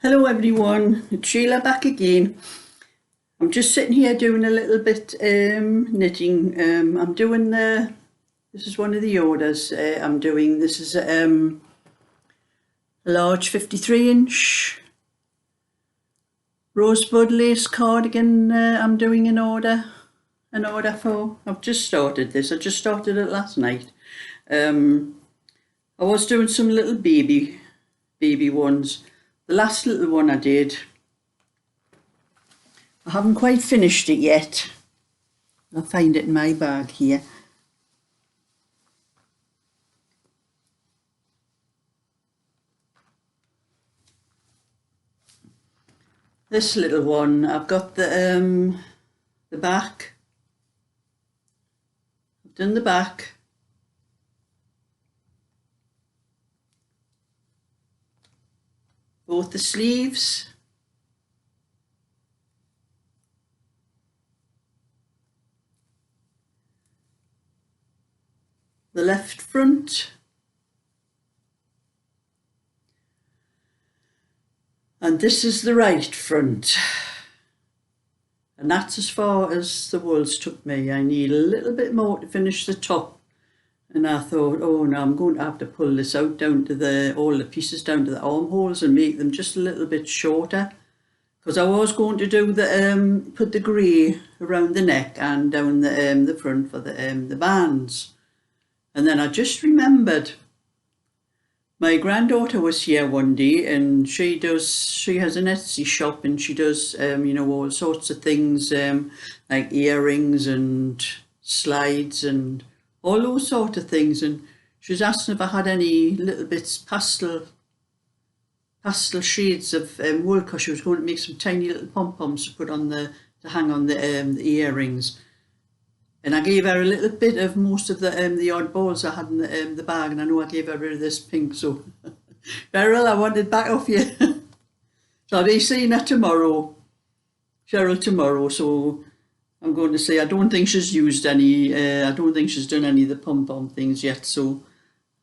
Hello everyone, it's Sheila back again. I'm just sitting here doing a little bit knitting. I'm doing this is one of the orders I'm doing. This is a large 53-inch Rosebud lace cardigan I'm doing an order for. I've just started this. I just started it last night. I was doing some little baby ones. The last little one I did, I haven't quite finished it yet. I'll find it in my bag here. This little one, I've got the back. I've done the back. Both the sleeves. The left front. And this is the right front. And that's as far as the wools took me. I need a little bit more to finish the top. And I thought, oh no, I'm going to have to pull this out down to all the pieces down to the armholes and make them just a little bit shorter. Because I was going to do put the grey around the neck and down the front for the bands. And then I just remembered my granddaughter was here one day, and she has an Etsy shop, and she does all sorts of things like earrings and slides and all those sort of things. And she was asking if I had any little bits pastel shades of wool, because she was going to make some tiny little pom-poms to put on to hang on the earrings. And I gave her a little bit of most of the odd balls I had in the bag, and I know I gave her rid of this pink, so Cheryl, I want it back off you. So I'll be seeing her tomorrow, Cheryl, tomorrow, so I'm going to say I don't think she's used any, I don't think she's done any of the pom-pom things yet, so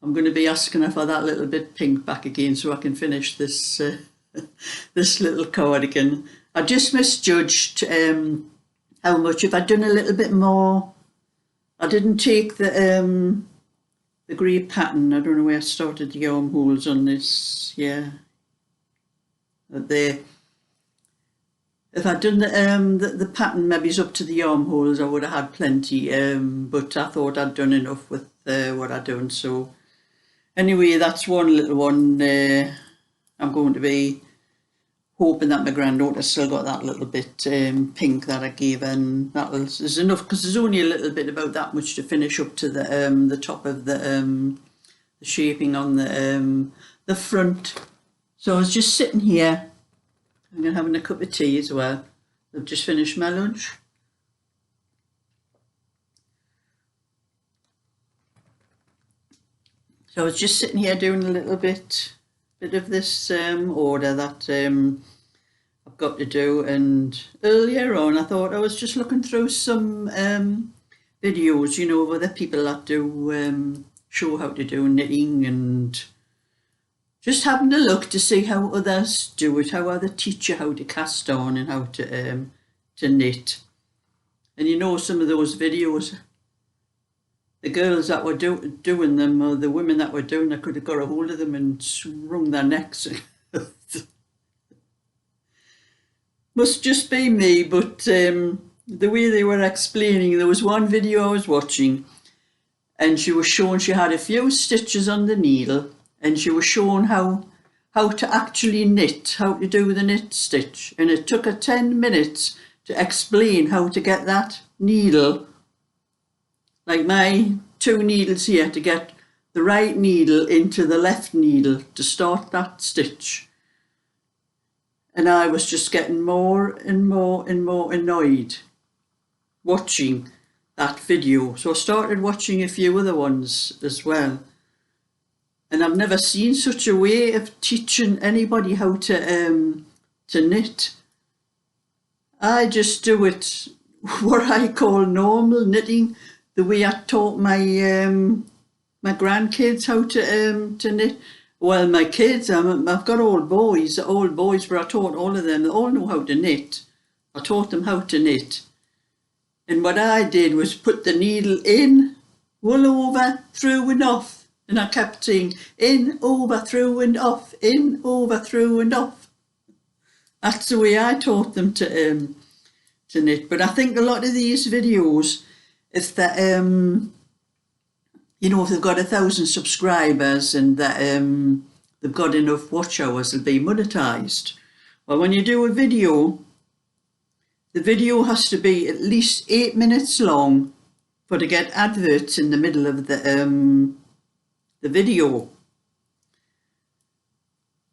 I'm going to be asking her for that little bit pink back again so I can finish this this little cardigan. I just misjudged how much. If I'd done a little bit more, I didn't take the grey pattern. I don't know where I started the armholes on this. Yeah, there. If I'd done the pattern maybe up to the armholes, I would have had plenty. But I thought I'd done enough with what I'd done. So anyway, that's one little one. I'm going to be hoping that my granddaughter still got that little bit pink that I gave her, and that is enough, because there's only a little bit, about that much to finish up to the top of the shaping on the front. So I was just sitting here, I'm having a cup of tea as well. I've just finished my lunch. So I was just sitting here doing a little bit of this order that I've got to do. And earlier on I thought I was just looking through some videos, you know, of other people that do show how to do knitting, and just having a look to see how others do it, how others teach you how to cast on and how to knit. And you know, some of those videos, the girls that were doing them, or the women that were doing, I could have got a hold of them and wrung their necks. Must just be me, but the way they were explaining, there was one video I was watching, and she was showing she had a few stitches on the needle, and she was showing how to actually knit, how to do the knit stitch, and it took her 10 minutes to explain how to get that needle, like my 2 needles here, to get the right needle into the left needle to start that stitch. And I was just getting more and more and more annoyed watching that video. So I started watching a few other ones as well. And I've never seen such a way of teaching anybody how to knit. I just do it what I call normal knitting, the way I taught my my grandkids how to knit. Well, my kids, I've got all boys, but I taught all of them, they all know how to knit. I taught them how to knit. And what I did was put the needle in, wool over, through and off. And I kept saying, in, over, through and off, in, over, through and off. That's the way I taught them to knit. But I think a lot of these videos, it's that, you know, if they've got 1,000 subscribers and that they've got enough watch hours, they'll be monetized. Well, when you do a video, the video has to be at least 8 minutes long for to get adverts in the middle of the video.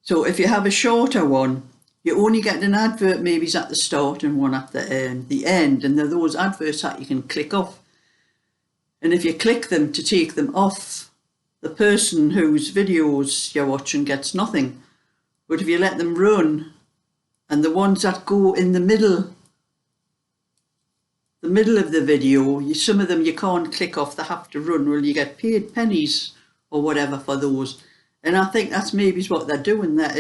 So if you have a shorter one, you only get an advert maybe at the start and one at the end, and they're those adverts that you can click off. And if you click them to take them off, the person whose videos you're watching gets nothing. But if you let them run, and the ones that go in the middle of the video, some of them you can't click off, they have to run. Well, you get paid pennies or whatever for those. And I think that's maybe what they're doing, that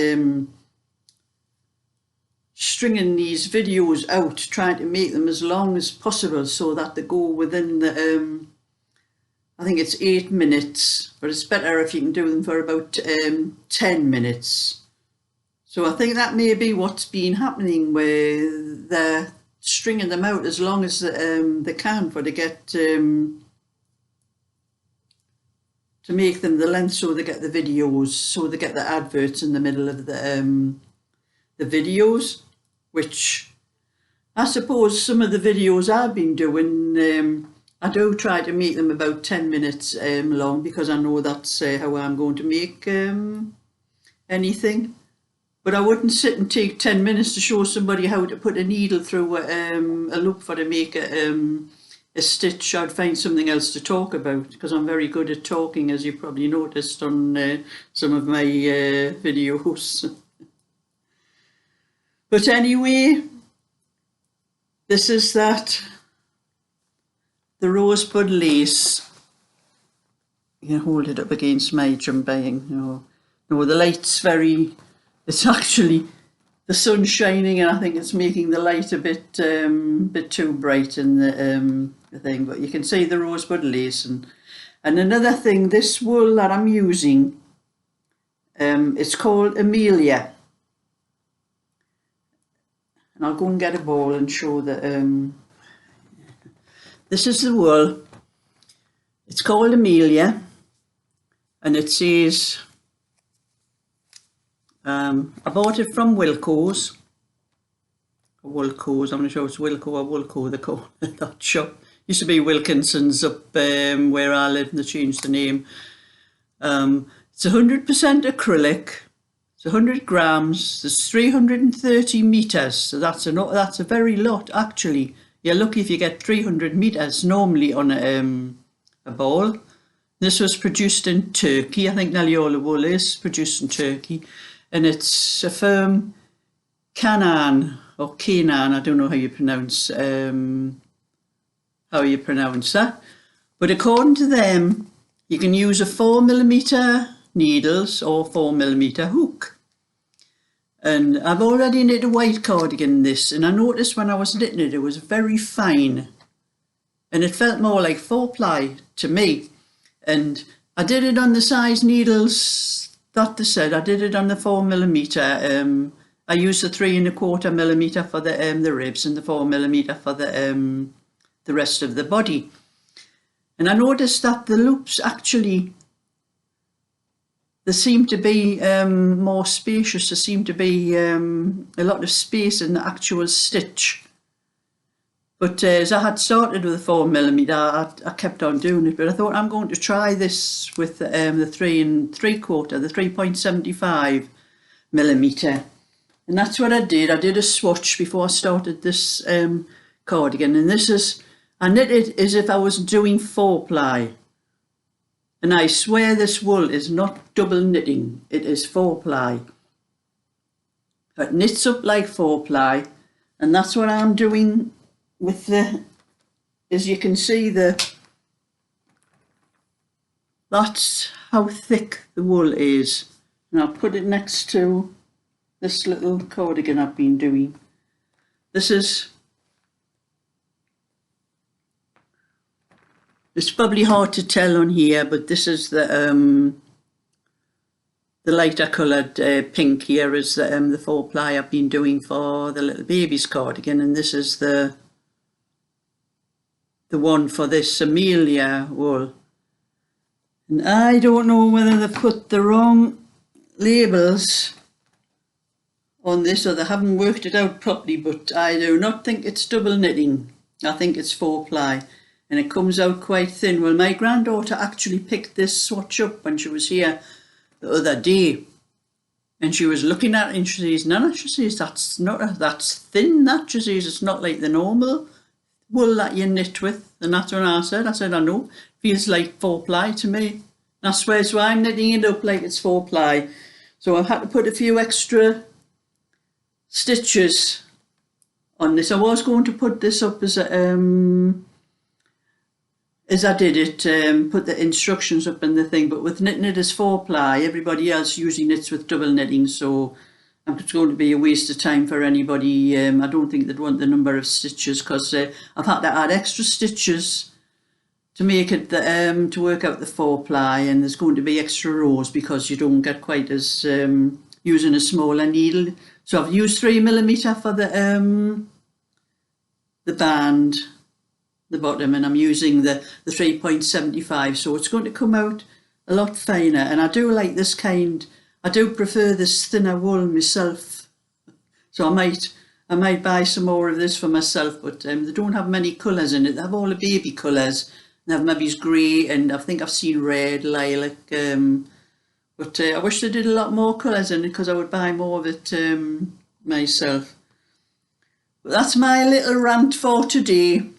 stringing these videos out, trying to make them as long as possible so that they go within the, I think it's 8 minutes, but it's better if you can do them for about 10 minutes. So I think that may be what's been happening, where they're stringing them out as long as they can for to get to make them the length, so they get the videos, so they get the adverts in the middle of the videos, which I suppose some of the videos I've been doing, I do try to make them about 10 minutes long, because I know that's how I'm going to make anything. But I wouldn't sit and take 10 minutes to show somebody how to put a needle through a loop for to make a stitch. I'd find something else to talk about, because I'm very good at talking, as you probably noticed on some of my videos. But anyway, this is that. The Rosebud lace. You can hold it up against my jumbaying. No, the light's very, it's actually, the sun's shining, and I think it's making the light a bit too bright in the thing. But you can see the Rosebud lace. And another thing, this wool that I'm using, it's called Amelia. And I'll go and get a ball and show the, this is the wool. It's called Amelia, and it says, I bought it from Wilco's, or Wilco's, I'm not sure it's Wilco or Wilco, they call it that shop. Used to be Wilkinson's up where I live, and they changed the name. It's 100% acrylic, it's 100 grams, there's 330 metres, so that's a very lot actually. You're lucky if you get 300 metres normally on a ball. This was produced in Turkey. I think nearly all the wool is produced in Turkey. And it's a firm, Canaan, or Canaan, I don't know how you pronounce that. But according to them, you can use a 4mm needles or 4mm hook. And I've already knit a white cardigan in this, and I noticed when I was knitting it, it was very fine. And it felt more like 4-ply to me. And I did it on the size needles that they said. I did it on the 4mm. I used the 3¼ for the ribs, and the 4mm for the rest of the body. And I noticed that the loops actually, they seem to be more spacious. There seemed to be a lot of space in the actual stitch. But as I had started with the 4mm, I kept on doing it. But I thought I'm going to try this with the 3¾ the 3.75mm. And that's what I did. I did a swatch before I started this cardigan. And this is, I knit it as if I was doing 4-ply. And I swear this wool is not double knitting, it is 4-ply. It knits up like 4-ply, and that's what I'm doing with the, as you can see, that's how thick the wool is. And I'll put it next to this little cardigan I've been doing. This is, it's probably hard to tell on here, but this is the lighter coloured pink. Here is the 4-ply I've been doing for the little baby's cardigan, and this is the one for this Amelia wool. And I don't know whether they put the wrong labels on this or they haven't worked it out properly, but I do not think it's double knitting. I think it's 4-ply, and it comes out quite thin. Well, my granddaughter actually picked this swatch up when she was here the other day, and she was looking at it and she says, Nana, she says, that's thin, that, she says, it's not like the normal wool that you knit with. And that's what I said, I know, feels like 4-ply to me. And I swear, so I'm knitting it up like it's 4-ply. So I've had to put a few extra stitches on this. I was going to put this up as I did it, put the instructions up in the thing, but with knitting it as 4-ply, everybody else usually knits with double knitting, so it's going to be a waste of time for anybody. I don't think they'd want the number of stitches, because I've had to add extra stitches to make it to work out the 4-ply, and there's going to be extra rows because you don't get quite as using a smaller needle. So I've used 3mm for the band, the bottom, and I'm using the 3.75, so it's going to come out a lot finer. And I do like this kind, I do prefer this thinner wool myself, so I might buy some more of this for myself, but they don't have many colours in it. They have all the baby colours. They have maybe grey, and I think I've seen red, lilac, but I wish they did a lot more colours in it, because I would buy more of it myself. But that's my little rant for today.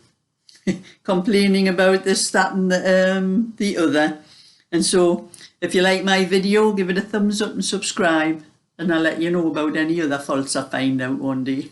Complaining about this, that and the other. And so if you like my video, give it a thumbs up and subscribe, and I'll let you know about any other faults I find out one day.